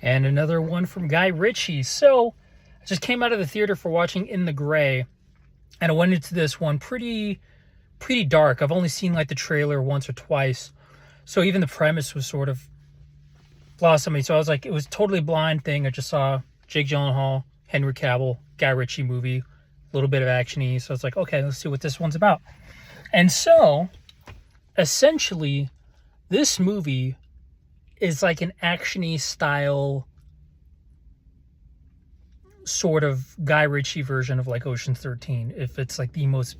and another one from Guy Richy. So I just came out of the theater for watching In the Gray, and I went into this one pretty dark. I've only seen like the trailer once or twice, so even the premise was sort of lost on me. So I was like, it was a totally blind thing. I just saw Jake Gyllenhaal, Henry Cavill, Guy Richy movie, a little bit of action-y. So it's like, okay, let's see what this one's about. And so, essentially, this movie is like an action-y style sort of Guy Richy version of like Ocean's 13, if it's like the most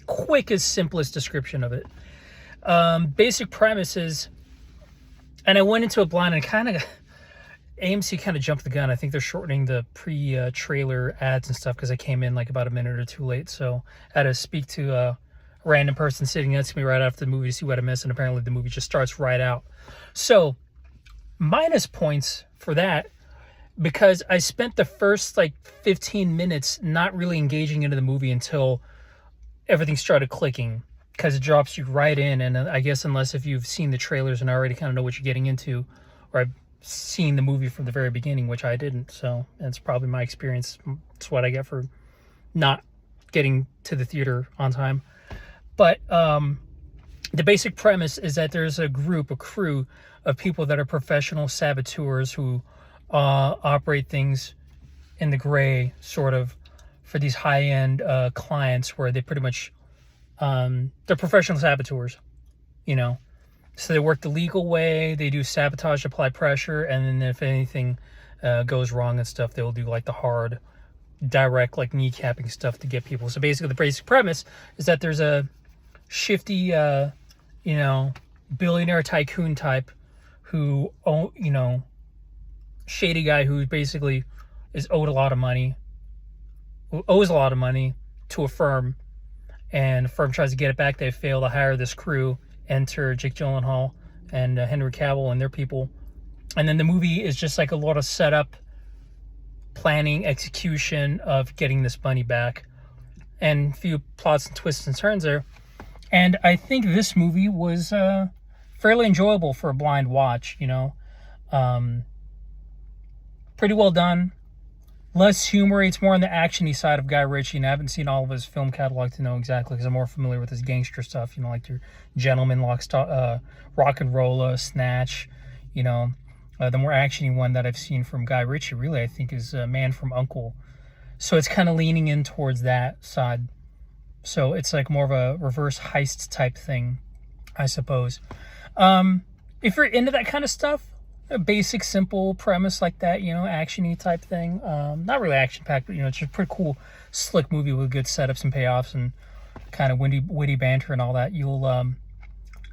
quickest, simplest description of it. Basic premises, and I went into it blind, and AMC kind of jumped the gun. I think they're shortening the pre-trailer ads and stuff because I came in like about a minute or two late. So I had to speak to a random person sitting next to me right after the movie to see what I missed, and apparently the movie just starts right out. So minus points for that because I spent the first like 15 minutes not really engaging into the movie until everything started clicking, because it drops you right in. And I guess unless if you've seen the trailers and already kind of know what you're getting into, or I've seen the movie from the very beginning, which I didn't, so that's probably my experience. It's what I get for not getting to the theater on time. But the basic premise is that there's a crew of people that are professional saboteurs who operate things in the gray, sort of, for these high-end clients, where they pretty much they're professional saboteurs, you know. So they work the legal way, they do sabotage, apply pressure, and then if anything goes wrong and stuff, they'll do like the hard, direct, like kneecapping stuff to get people. So basically the basic premise is that there's a shifty, billionaire tycoon type who, shady guy who basically owes a lot of money to a firm, and the firm tries to get it back. They fail to hire this crew. Enter Jake Gyllenhaal and Henry Cavill and their people. And then the movie is just like a lot of setup, planning, execution of getting this money back, and a few plots and twists and turns there. And I think this movie was fairly enjoyable for a blind watch, pretty well done. Less humor. It's more on the action-y side of Guy Richy, and I haven't seen all of his film catalog to know exactly, because I'm more familiar with his gangster stuff, like your Gentleman, Rock and Rolla, Snatch, the more action-y one that I've seen from Guy Richy, really, I think, is Man from U.N.C.L.E. So it's kind of leaning in towards that side. So it's like more of a reverse heist type thing, I suppose. If you're into that kind of stuff, a basic, simple premise like that, action-y type thing. Not really action-packed, but, it's just a pretty cool, slick movie with good setups and payoffs and kind of witty banter and all that. You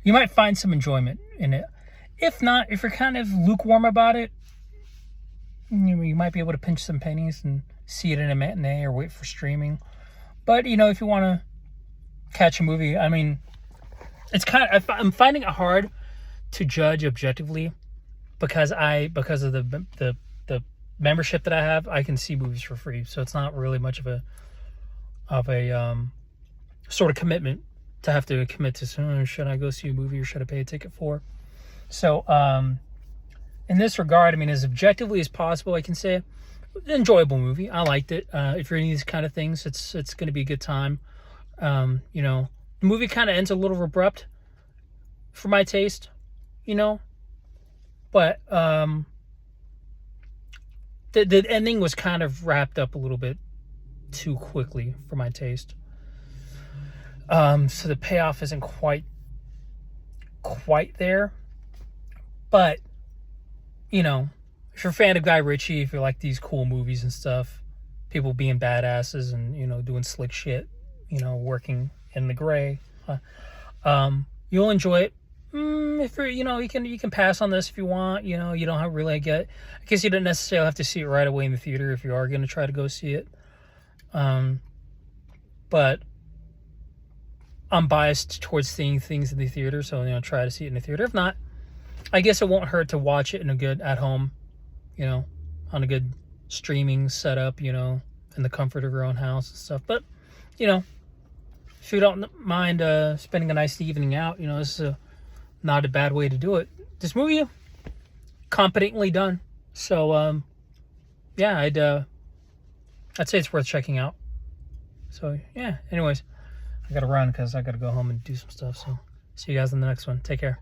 might find some enjoyment in it. If not, if you're kind of lukewarm about it, you might be able to pinch some pennies and see it in a matinee or wait for streaming. But, if you want to catch a movie, I mean, it's I'm finding it hard to judge objectively, because of the membership that I have, I can see movies for free. So it's not really much of a sort of commitment to have to commit to, should I go see a movie or should I pay a ticket for? So in this regard, I mean, as objectively as possible, I can say an enjoyable movie. I liked it. If you're into these kind of things, it's going to be a good time. The movie kind of ends a little abrupt for my taste, But the ending was kind of wrapped up a little bit too quickly for my taste. So the payoff isn't quite there. But, if you're a fan of Guy Richy, if you like these cool movies and stuff, people being badasses and, doing slick shit, working in the gray, you'll enjoy it. If you're, you can pass on this if you want. You don't really I guess you don't necessarily have to see it right away in the theater if you are going to try to go see it. But I'm biased towards seeing things in the theater, so try to see it in the theater. If not, I guess it won't hurt to watch it at home, on a good streaming setup, in the comfort of your own house and stuff. But if you don't mind spending a nice evening out, this is not a bad way to do it. This movie, competently done. So yeah, I'd say it's worth checking out. So yeah, anyways, I gotta run because I gotta go home and do some stuff. So see you guys in the next one. Take care.